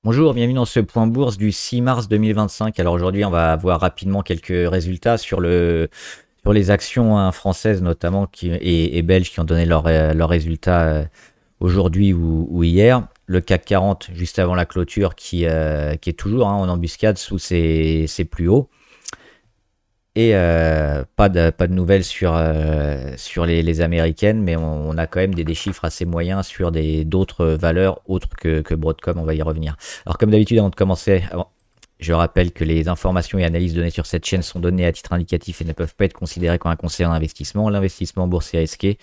Bonjour, bienvenue dans ce point bourse du 6 mars 2025. Alors aujourd'hui, on va voir rapidement quelques résultats sur les actions hein, françaises notamment et belges qui ont donné leurs résultats aujourd'hui ou hier. Le CAC 40 juste avant la clôture qui est toujours en embuscade sous ses plus hauts. Et pas de nouvelles sur les américaines, mais on a quand même des chiffres assez moyens sur d'autres valeurs autres que Broadcom, on va y revenir. Alors comme d'habitude, avant de commencer, je rappelle que les informations et analyses données sur cette chaîne sont données à titre indicatif et ne peuvent pas être considérées comme un conseil en investissement. L'investissement boursier est risqué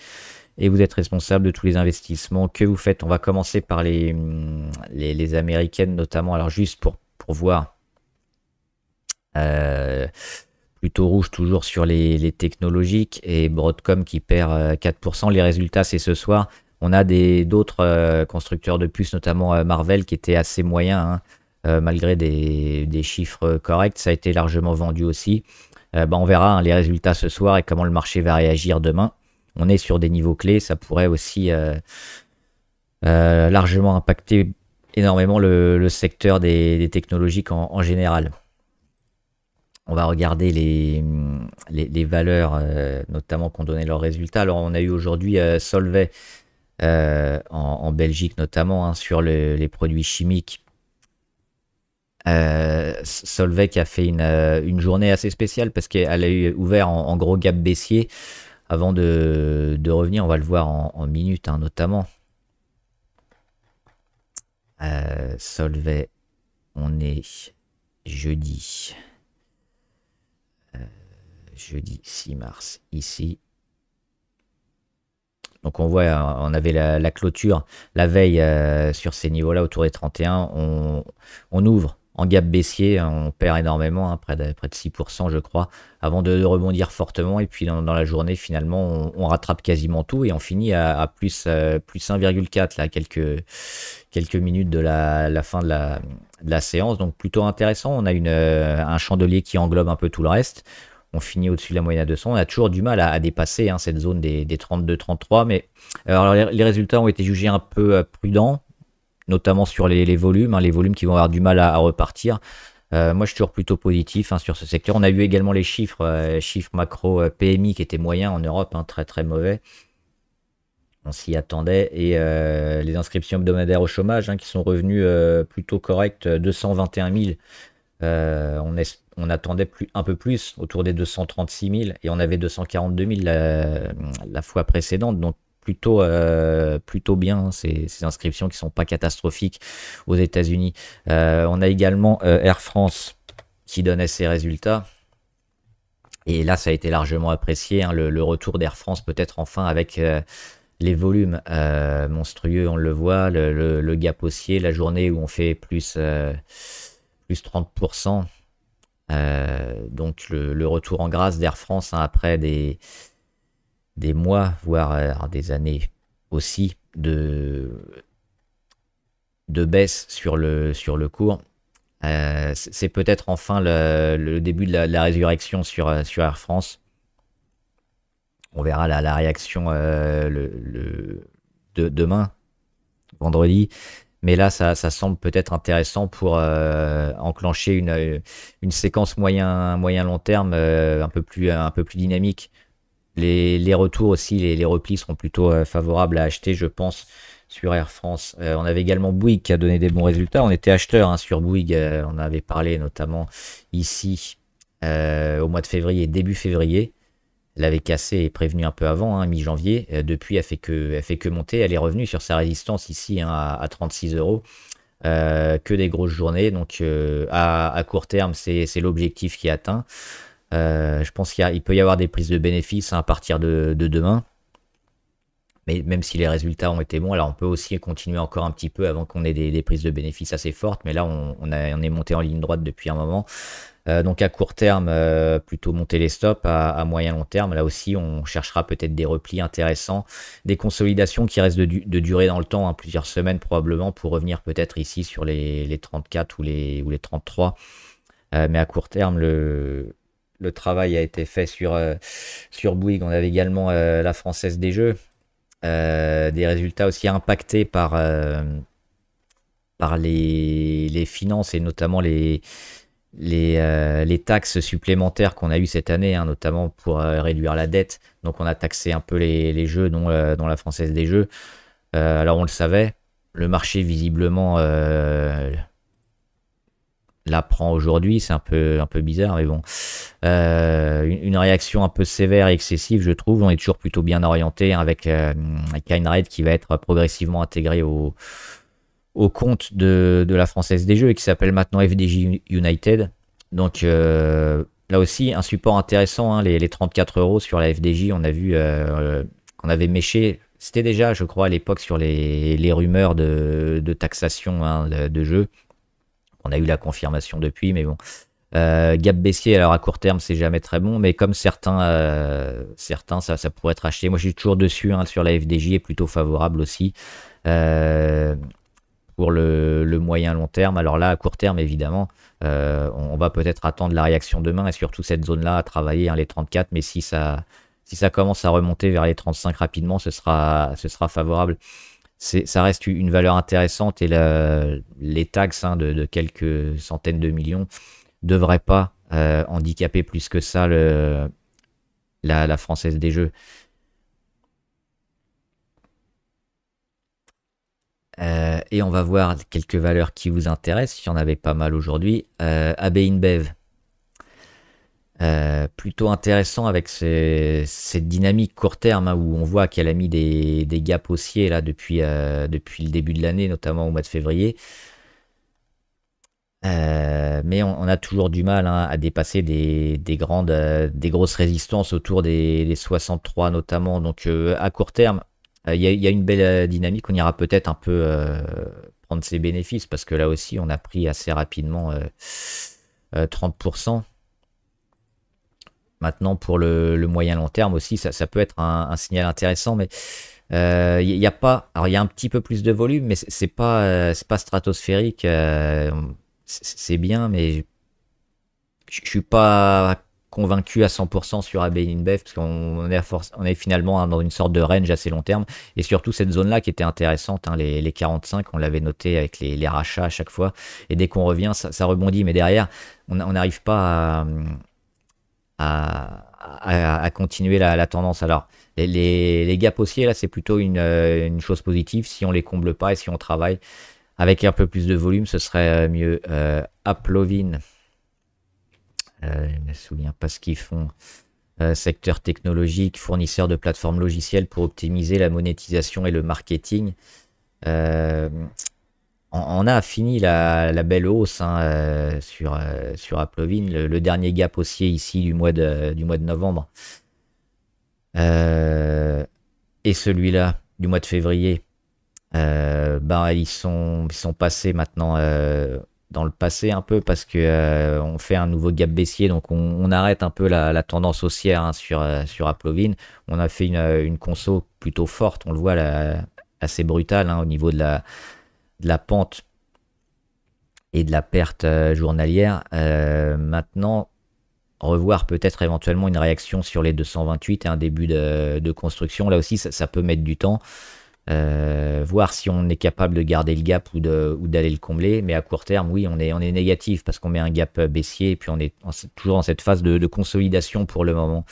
et vous êtes responsable de tous les investissements que vous faites. On va commencer par les américaines notamment, alors juste pour voir... plutôt rouge toujours sur les technologiques et Broadcom qui perd 4%. Les résultats, c'est ce soir. On a d'autres constructeurs de puces, notamment Marvell, qui était assez moyen, malgré des chiffres corrects. Ça a été largement vendu aussi. On verra les résultats ce soir et comment le marché va réagir demain. On est sur des niveaux clés. Ça pourrait aussi largement impacter énormément le secteur des technologiques en général. On va regarder les valeurs, notamment qui ont donné leurs résultats. Alors, on a eu aujourd'hui Solvay en Belgique, notamment sur les produits chimiques. Solvay qui a fait une journée assez spéciale parce qu'elle a eu ouvert en gros gap baissier avant de revenir. On va le voir en minutes, notamment. Solvay, on est jeudi 6 mars ici. Donc on voit, on avait la clôture la veille sur ces niveaux-là autour des 31. On ouvre en gap baissier, on perd énormément, près de 6% je crois, avant de rebondir fortement. Et puis dans la journée, finalement, on rattrape quasiment tout et on finit à plus 1,4 là, quelques minutes de la fin de la séance. Donc plutôt intéressant. On a un chandelier qui englobe un peu tout le reste. On finit au-dessus de la moyenne à 200. On a toujours du mal à dépasser cette zone des 32-33. Mais alors, les résultats ont été jugés un peu prudents, notamment sur les volumes. Les volumes qui vont avoir du mal à repartir. Moi, je suis toujours plutôt positif sur ce secteur. On a eu également les chiffres macro PMI qui étaient moyens en Europe, très très mauvais. On s'y attendait. Et les inscriptions hebdomadaires au chômage qui sont revenues plutôt correctes, 221 000. On attendait un peu plus, autour des 236 000, et on avait 242 000 la fois précédente, donc plutôt bien ces inscriptions qui sont pas catastrophiques aux États-Unis. On a également Air France qui donnait ses résultats. Et là, ça a été largement apprécié, le retour d'Air France peut-être enfin avec les volumes monstrueux, on le voit, le gap haussier, la journée où on fait plus 30%. Donc le retour en grâce d'Air France après des mois, voire des années aussi de baisse sur le cours. C'est peut-être enfin le début de la résurrection sur Air France. On verra la réaction demain, vendredi. Mais là, ça semble peut-être intéressant pour enclencher une séquence moyen long terme un peu plus dynamique. Les retours aussi, les replis seront plutôt favorables à acheter, je pense, sur Air France. On avait également Bouygues qui a donné des bons résultats. On était acheteur sur Bouygues. On avait parlé notamment ici au mois de février, début février. Elle avait cassé et prévenu un peu avant, mi-janvier. Depuis, elle fait que monter. Elle est revenue sur sa résistance ici à 36 €. Que des grosses journées. Donc à court terme, c'est l'objectif qui est atteint. Je pense qu'il peut y avoir des prises de bénéfices à partir de demain. Mais même si les résultats ont été bons, alors on peut aussi continuer encore un petit peu avant qu'on ait des prises de bénéfices assez fortes. Mais là, on est monté en ligne droite depuis un moment. Donc à court terme, plutôt monter les stops. À moyen long terme, là aussi, on cherchera peut-être des replis intéressants, des consolidations qui restent de durer dans le temps, plusieurs semaines probablement, pour revenir peut-être ici sur les 34 ou les 33. Mais à court terme, le travail a été fait sur Bouygues. On avait également la Française des Jeux, des résultats aussi impactés par par les finances et notamment les taxes supplémentaires qu'on a eues cette année, hein, notamment pour réduire la dette. Donc on a taxé un peu les jeux, dont la Française des Jeux. Alors on le savait, le marché visiblement l'apprend aujourd'hui, c'est un peu bizarre, mais bon. Une réaction un peu sévère et excessive, je trouve. On est toujours plutôt bien orienté, hein, avec Kindred qui va être progressivement intégré au compte de la Française des Jeux et qui s'appelle maintenant FDJ United. Donc là aussi, un support intéressant, hein, les 34 € sur la FDJ. On a vu qu'on avait méché. C'était déjà, je crois, à l'époque sur les rumeurs de taxation, hein, de jeux. On a eu la confirmation depuis, mais bon. Gap baissier, alors à court terme, c'est jamais très bon, mais comme certains, ça pourrait être acheté. Moi, je suis toujours dessus, hein, sur la FDJ, est plutôt favorable aussi pour le moyen long terme. Alors là, à court terme, évidemment, on va peut-être attendre la réaction demain et surtout cette zone-là à travailler, hein, les 34, mais si ça commence à remonter vers les 35 rapidement, ce sera favorable. Ça reste une valeur intéressante et les taxes, hein, de quelques centaines de millions devrait pas handicaper plus que ça la Française des Jeux. Et on va voir quelques valeurs qui vous intéressent, il y en avait pas mal aujourd'hui. AB InBev, plutôt intéressant avec cette dynamique court terme, hein, où on voit qu'elle a mis des gaps haussiers là depuis le début de l'année, notamment au mois de février. Mais on a toujours du mal, hein, à dépasser des grosses résistances autour des 63 notamment. Donc à court terme, il y a une belle dynamique. On ira peut-être un peu prendre ses bénéfices parce que là aussi, on a pris assez rapidement 30%. Maintenant, pour le moyen long terme aussi, ça peut être un signal intéressant, mais il y a pas. Alors, il y a un petit peu plus de volume, mais c'est pas stratosphérique. C'est bien, mais je suis pas convaincu à 100% sur AB InBev parce qu'on est finalement, hein, dans une sorte de range assez long terme et surtout cette zone-là qui était intéressante, hein, les 45, on l'avait noté avec les rachats à chaque fois et dès qu'on revient, ça rebondit, mais derrière, on n'arrive pas à continuer la tendance. Alors, les gaps haussiers, là, c'est plutôt une chose positive si on les comble pas et si on travaille avec un peu plus de volume, ce serait mieux. Applovin, je ne me souviens pas ce qu'ils font. Secteur technologique, fournisseur de plateformes logicielles pour optimiser la monétisation et le marketing. On a fini la belle hausse, hein, sur Applovin. Le dernier gap haussier ici du mois de novembre. Et celui-là du mois de février. Ils sont passés maintenant dans le passé un peu parce que on fait un nouveau gap baissier, donc on arrête un peu la tendance haussière, hein, sur Applovin. On a fait une conso plutôt forte, on le voit là, assez brutale, hein, au niveau de la pente et de la perte journalière. Maintenant, revoir peut-être éventuellement une réaction sur les 228 et un début de construction. Là aussi, ça peut mettre du temps. Voir si on est capable de garder le gap ou d'aller le combler, mais à court terme, oui, on est négatif parce qu'on met un gap baissier et puis on est toujours dans cette phase de consolidation pour le moment.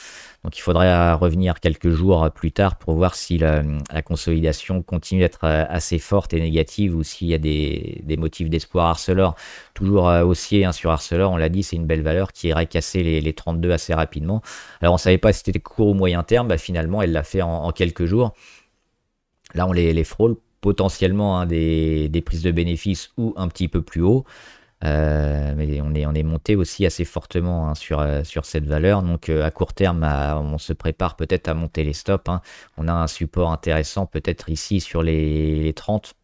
Donc il faudrait revenir quelques jours plus tard pour voir si la consolidation continue d'être assez forte et négative ou s'il y a des motifs d'espoir. Arcelor, toujours haussier, hein, sur Arcelor, on l'a dit, c'est une belle valeur qui irait casser les 32 assez rapidement. Alors on savait pas si c'était court ou moyen terme, finalement elle l'a fait en quelques jours. Là, on les frôle potentiellement, hein, des prises de bénéfices ou un petit peu plus haut. Mais on est monté aussi assez fortement, hein, sur cette valeur. Donc à court terme, on se prépare peut-être à monter les stops, hein. On a un support intéressant peut-être ici sur les 30.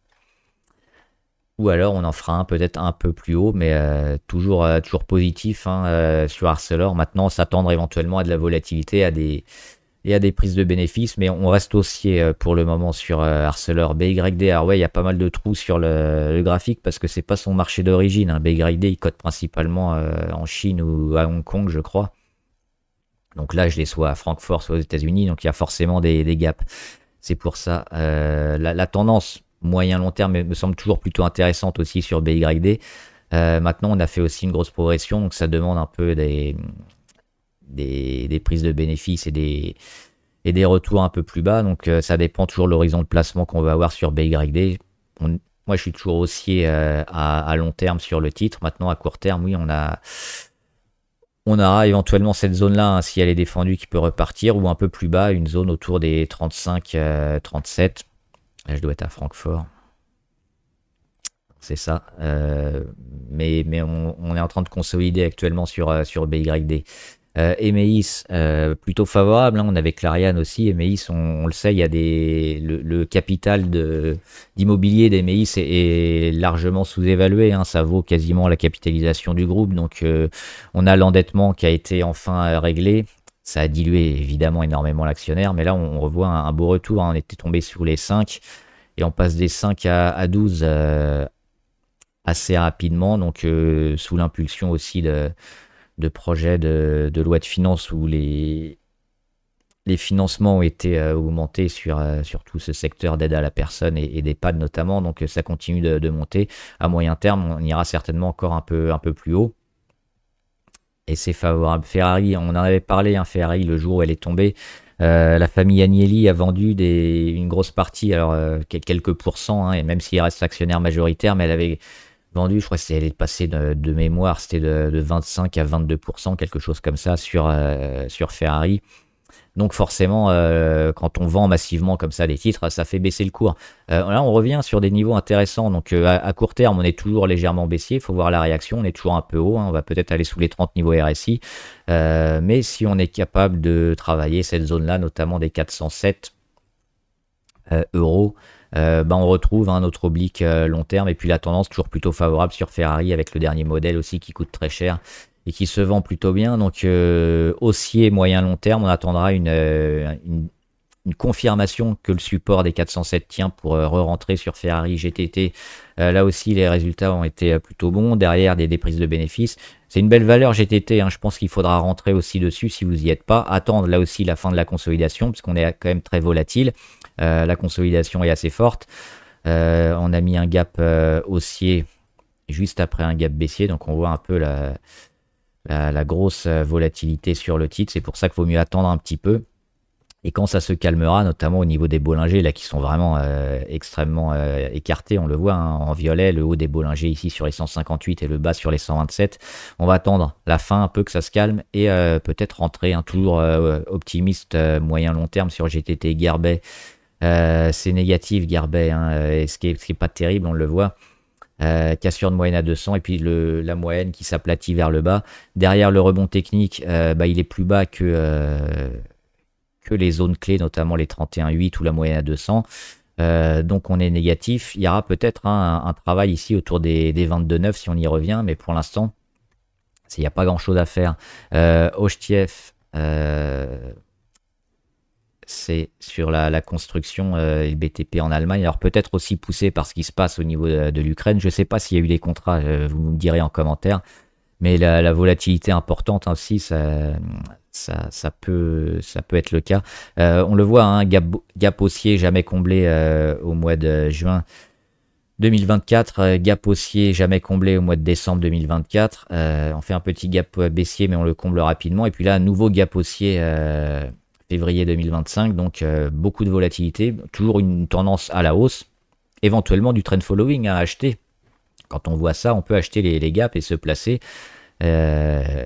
Ou alors on en fera un peut-être un peu plus haut, mais toujours positif, hein, sur Arcelor. Maintenant, s'attendre éventuellement à de la volatilité, à des prises de bénéfices, mais on reste haussier pour le moment sur Arcelor. BYD, alors ouais, il y a pas mal de trous sur le graphique parce que c'est pas son marché d'origine, hein. BYD, il cote principalement en Chine ou à Hong Kong, je crois. Donc là, je les soit à Francfort, soit aux États-Unis, donc il y a forcément des gaps. C'est pour ça. La tendance moyen long terme me semble toujours plutôt intéressante aussi sur BYD. Maintenant, on a fait aussi une grosse progression, donc ça demande un peu des prises de bénéfices et des retours un peu plus bas. Donc ça dépend toujours de l'horizon de placement qu'on va avoir sur BYD. Moi, je suis toujours haussier à long terme sur le titre. Maintenant, à court terme, oui, on aura éventuellement cette zone-là, hein, si elle est défendue, qui peut repartir, ou un peu plus bas, une zone autour des 35, 37. Là, je dois être à Francfort. C'est ça. Mais on est en train de consolider actuellement sur BYD. Emeis, plutôt favorable, hein. On avait Clariane aussi. Emeis, on le sait, il y a le capital d'immobilier d'Emeis est largement sous-évalué, hein. Ça vaut quasiment la capitalisation du groupe. Donc, on a l'endettement qui a été enfin réglé. Ça a dilué évidemment énormément l'actionnaire, mais là, on revoit un beau retour, hein. On était tombé sous les 5 et on passe des 5 à 12 assez rapidement. Donc, sous l'impulsion aussi de projets de loi de finances où les financements ont été augmentés sur tout ce secteur d'aide à la personne et d'EHPAD notamment. Donc ça continue de monter. À moyen terme, on ira certainement encore un peu plus haut. Et c'est favorable. Ferrari, on en avait parlé, hein, Ferrari, le jour où elle est tombée. La famille Agnelli a vendu une grosse partie, alors quelques pourcents, hein, et même s'il reste actionnaire majoritaire, mais elle avait vendu, je crois que elle est passée de mémoire, c'était de 25 à 22%, quelque chose comme ça, sur Ferrari. Donc forcément, quand on vend massivement comme ça des titres, ça fait baisser le cours. Là, on revient sur des niveaux intéressants. Donc à court terme, on est toujours légèrement baissier. Il faut voir la réaction. On est toujours un peu haut, hein. On va peut-être aller sous les 30 niveaux RSI. Mais si on est capable de travailler cette zone-là, notamment des 407 euros, on retrouve un autre oblique long terme. Et puis la tendance toujours plutôt favorable sur Ferrari avec le dernier modèle aussi qui coûte très cher et qui se vend plutôt bien. Donc haussier moyen long terme, on attendra une confirmation que le support des 407 tient pour re-rentrer sur Ferrari GTT. Là aussi, les résultats ont été plutôt bons. Derrière, des prises de bénéfices. C'est une belle valeur GTT, hein. Je pense qu'il faudra rentrer aussi dessus si vous n'y êtes pas. Attendre là aussi la fin de la consolidation, parce qu'on est quand même très volatile. La consolidation est assez forte. On a mis un gap haussier juste après un gap baissier. Donc on voit un peu la grosse volatilité sur le titre. C'est pour ça qu'il vaut mieux attendre un petit peu. Et quand ça se calmera, notamment au niveau des Bollinger, là qui sont vraiment extrêmement écartés, on le voit, hein, en violet, le haut des Bollinger ici sur les 158 et le bas sur les 127. On va attendre la fin un peu que ça se calme et peut-être rentrer, hein, toujours optimiste moyen long terme sur GTT Garbet. C'est négatif Garbet, hein, ce qui est pas terrible, on le voit. Cassure de moyenne à 200 et puis la moyenne qui s'aplatit vers le bas. Derrière le rebond technique, il est plus bas que les zones clés, notamment les 31,8 ou la moyenne à 200. Donc on est négatif. Il y aura peut-être un travail ici autour des 22,9 si on y revient, mais pour l'instant, il n'y a pas grand-chose à faire. Ochtiev, c'est sur la construction et le BTP en Allemagne. Alors peut-être aussi poussé par ce qui se passe au niveau de l'Ukraine. Je ne sais pas s'il y a eu des contrats, vous me direz en commentaire. Mais la volatilité importante aussi, ça peut être le cas. On le voit, hein, gap haussier jamais comblé au mois de juin 2024, gap haussier jamais comblé au mois de décembre 2024. On fait un petit gap baissier, mais on le comble rapidement. Et puis là, un nouveau gap haussier février 2025. Donc beaucoup de volatilité, toujours une tendance à la hausse, éventuellement du trend following à acheter. Quand on voit ça, on peut acheter les gaps et se placer. Alors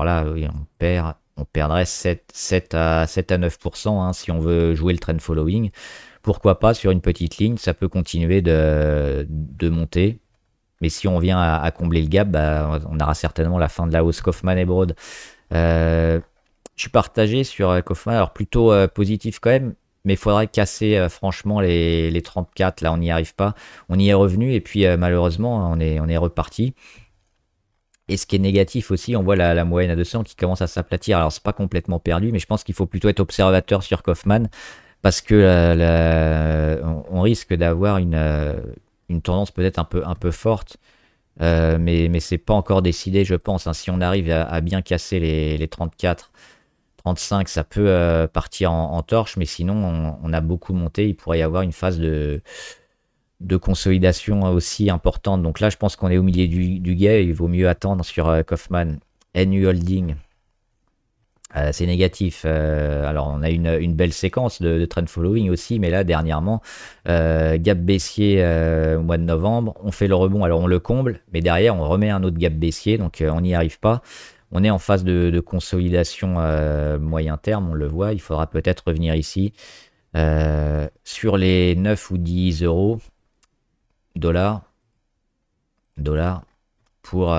là, oui, on perdrait 7 à 9%, hein, si on veut jouer le trend following. Pourquoi pas sur une petite ligne, ça peut continuer de monter. Mais si on vient à combler le gap, on aura certainement la fin de la hausse. Kaufman et Broad. Je suis partagé sur Kaufman, alors plutôt positif quand même. Mais il faudrait casser franchement les 34, là on n'y arrive pas. On y est revenu et puis malheureusement on est reparti. Et ce qui est négatif aussi, on voit la moyenne à 200 qui commence à s'aplatir. Alors c'est pas complètement perdu, mais je pense qu'il faut plutôt être observateur sur Kaufman parce que on risque d'avoir une tendance peut-être un peu forte. Mais c'est pas encore décidé, je pense, hein. Si on arrive à bien casser les 34, 35, ça peut partir en torche, mais sinon, on a beaucoup monté. Il pourrait y avoir une phase de consolidation aussi importante. Donc là, je pense qu'on est au milieu du guet. Il vaut mieux attendre sur Kaufman. NU Holding, c'est négatif. Alors, on a une belle séquence de trend following aussi, mais là, dernièrement, gap baissier au mois de novembre, on fait le rebond. Alors, on le comble, mais derrière, on remet un autre gap baissier, donc on n'y arrive pas. On est en phase de consolidation moyen terme, on le voit. Il faudra peut-être revenir ici sur les 9 ou 10 euros, dollars, pour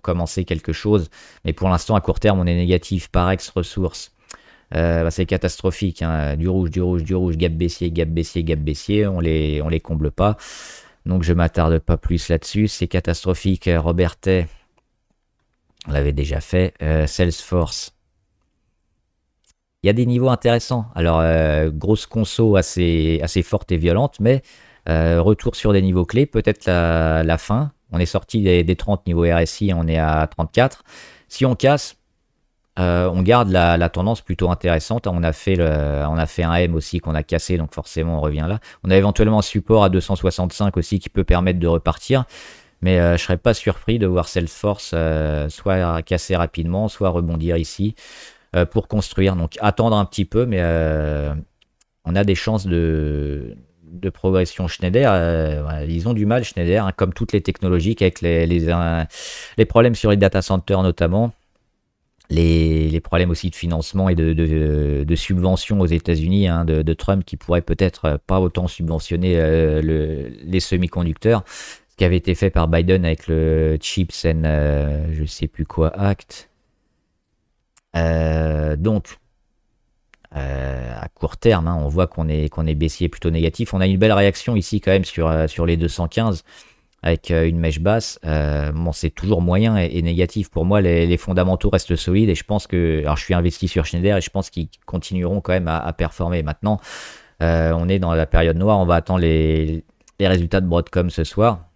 commencer quelque chose. Mais pour l'instant, à court terme, on est négatif. Parex Ressources, c'est catastrophique. Hein. Du rouge, du rouge, du rouge, gap baissier, gap baissier, gap baissier. On les comble pas. Donc, je m'attarde pas plus là-dessus. C'est catastrophique. Robertet, on l'avait déjà fait. Salesforce. Il y a des niveaux intéressants. Alors, grosse conso assez forte et violente, mais retour sur des niveaux clés. Peut-être la fin. On est sorti des 30 niveaux RSI, on est à 34. Si on casse, on garde la tendance plutôt intéressante. On a fait un M aussi qu'on a cassé, donc forcément on revient là. On a éventuellement un support à 265 aussi qui peut permettre de repartir. Mais je ne serais pas surpris de voir Salesforce soit casser rapidement, soit rebondir ici pour construire. Donc attendre un petit peu, mais on a des chances de progression. Schneider, ils ont du mal, Schneider, hein, comme toutes les technologies, avec les problèmes sur les data centers notamment, les problèmes aussi de financement et de subventions aux États-Unis, hein, de Trump qui pourrait peut-être pas autant subventionner les semi-conducteurs, ce qui avait été fait par Biden avec le Chips and je sais plus quoi Act. Donc à court terme, hein, on voit qu'on est baissier plutôt négatif. On a une belle réaction ici quand même sur les 215 avec une mèche basse. Bon, c'est toujours moyen et négatif. Pour moi, les fondamentaux restent solides et je pense que, alors je suis investi sur Schneider et je pense qu'ils continueront quand même à performer. Maintenant, on est dans la période noire. On va attendre les résultats de Broadcom ce soir.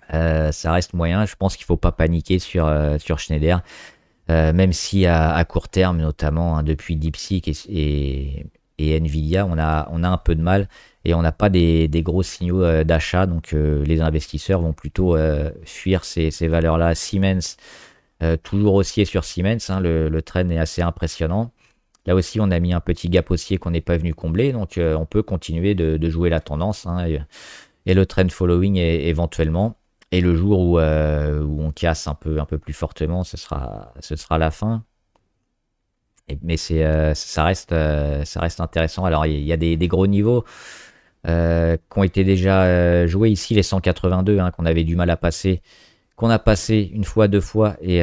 Ça reste moyen. Je pense qu'il ne faut pas paniquer sur Schneider. Même si à court terme, notamment hein, depuis DeepSeek et Nvidia, on a un peu de mal et on n'a pas des gros signaux d'achat. Donc les investisseurs vont plutôt fuir ces valeurs-là. Siemens, toujours haussier sur Siemens, hein, le trend est assez impressionnant. Là aussi, on a mis un petit gap haussier qu'on n'est pas venu combler. Donc on peut continuer de jouer la tendance hein, et le trend following éventuellement. Et le jour où on casse un peu plus fortement, ce sera la fin. Mais ça reste intéressant. Alors il y a des gros niveaux qui ont été déjà joués ici, les 182 hein, qu'on avait du mal à passer, qu'on a passé une fois, deux fois et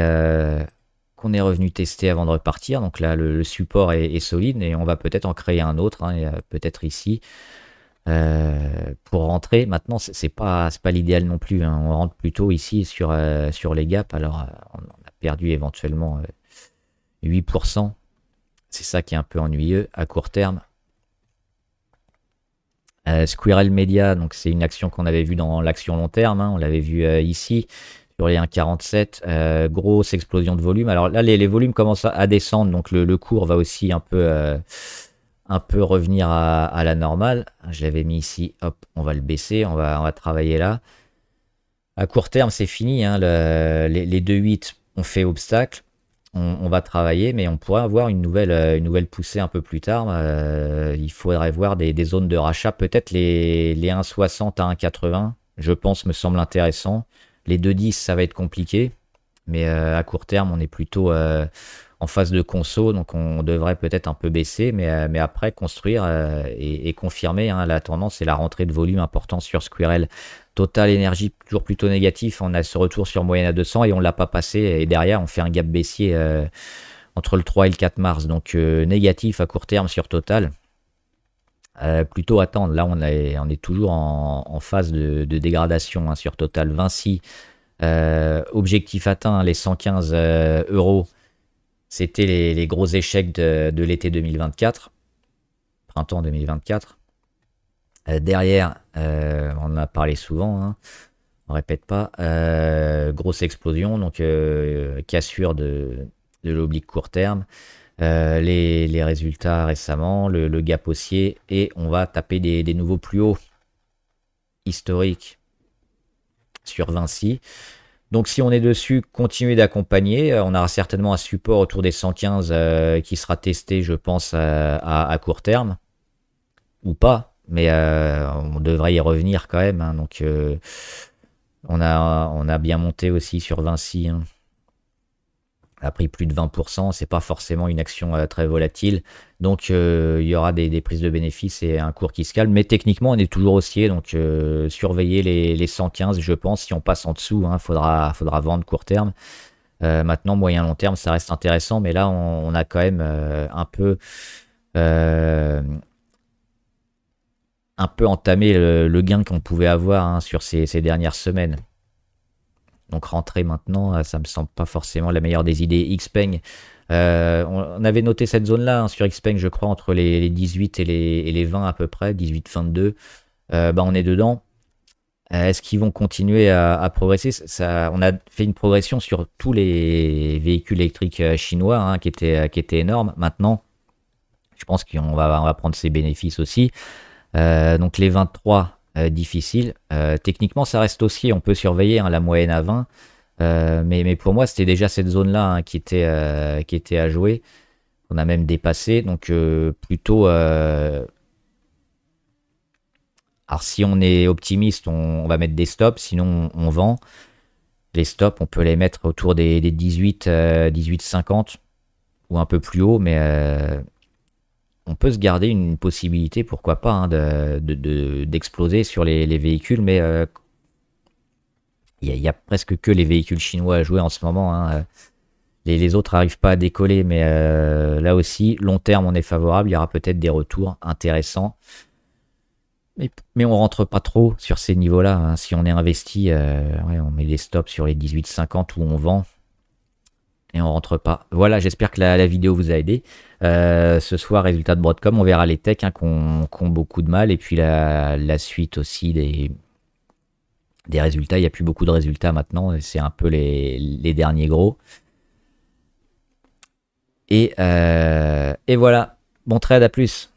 qu'on est revenu tester avant de repartir. Donc là le support est solide et on va peut-être en créer un autre, hein, peut-être ici. Pour rentrer, maintenant c'est pas l'idéal non plus, hein. On rentre plutôt ici sur les gaps. Alors on a perdu éventuellement 8%. C'est ça qui est un peu ennuyeux à court terme. Squirrel Media, donc c'est une action qu'on avait vue dans l'action long terme, hein. On l'avait vu ici sur les 1,47. Grosse explosion de volume. Alors là les volumes commencent à descendre, donc le cours va aussi un peu revenir à la normale. Je l'avais mis ici, hop, on va le baisser, on va travailler là. À court terme, c'est fini, hein, les 2,8 ont fait obstacle. On va travailler, mais on pourrait avoir une nouvelle poussée un peu plus tard. Il faudrait voir des zones de rachat, peut-être les 1,60 à 1,80, je pense, me semble intéressant. Les 2,10, ça va être compliqué, mais à court terme, on est plutôt en phase de conso, donc on devrait peut-être un peu baisser, mais après construire et confirmer hein, la tendance et la rentrée de volume important sur Squirrel. Total Énergie, toujours plutôt négatif, on a ce retour sur moyenne à 200 et on ne l'a pas passé, et derrière on fait un gap baissier entre le 3 et le 4 mars, donc négatif à court terme sur Total. Plutôt attendre, là on est toujours en phase de dégradation hein, sur Total. Vinci, objectif atteint, les 115 euros. C'était les gros échecs de l'été 2024, printemps 2024. Derrière, on en a parlé souvent, hein, on répète pas, grosse explosion, donc cassure de l'oblique court terme, les résultats récemment, le gap haussier, et on va taper des nouveaux plus hauts historiques sur Vinci. Donc si on est dessus, continuez d'accompagner. On aura certainement un support autour des 115 qui sera testé, je pense, à court terme. Ou pas, mais on devrait y revenir quand même. Hein. Donc on a bien monté aussi sur Vinci. Hein. A pris plus de 20%, c'est pas forcément une action très volatile. Donc il y aura des prises de bénéfices et un cours qui se calme. Mais techniquement, on est toujours haussier, donc surveillez les 115, je pense. Si on passe en dessous, hein, faudra vendre court terme. Maintenant, moyen long terme, ça reste intéressant, mais là, on a quand même un peu entamé le gain qu'on pouvait avoir hein, sur ces dernières semaines. Donc rentrer maintenant, ça me semble pas forcément la meilleure des idées. Xpeng, on avait noté cette zone-là hein, sur Xpeng, je crois, entre les 18 et les 20 à peu près, 18-22. On est dedans. Est-ce qu'ils vont continuer à progresser on a fait une progression sur tous les véhicules électriques chinois hein, qui était énorme. Maintenant, je pense qu'on va prendre ses bénéfices aussi. Donc les 23, difficile. Techniquement, ça reste haussier. On peut surveiller hein, la moyenne à 20. Mais pour moi, c'était déjà cette zone-là hein, qui était à jouer. On a même dépassé. Donc plutôt... Alors si on est optimiste, on va mettre des stops. Sinon, on vend. Les stops, on peut les mettre autour des 18, 18,50 ou un peu plus haut. Mais on peut se garder une possibilité, pourquoi pas, hein, d'exploser sur les véhicules. Mais il y a presque que les véhicules chinois à jouer en ce moment. Hein. Les autres n'arrivent pas à décoller, mais là aussi, long terme, on est favorable. Il y aura peut-être des retours intéressants. Mais on rentre pas trop sur ces niveaux-là. Hein. Si on est investi, on met des stops sur les 18,50 où on vend. Et on rentre pas. Voilà, j'espère que la vidéo vous a aidé. Ce soir, résultat de Broadcom, on verra les techs hein, qui ont beaucoup de mal. Et puis la suite aussi des résultats. Il n'y a plus beaucoup de résultats maintenant. C'est un peu les derniers gros. Et voilà. Bon trade, à plus.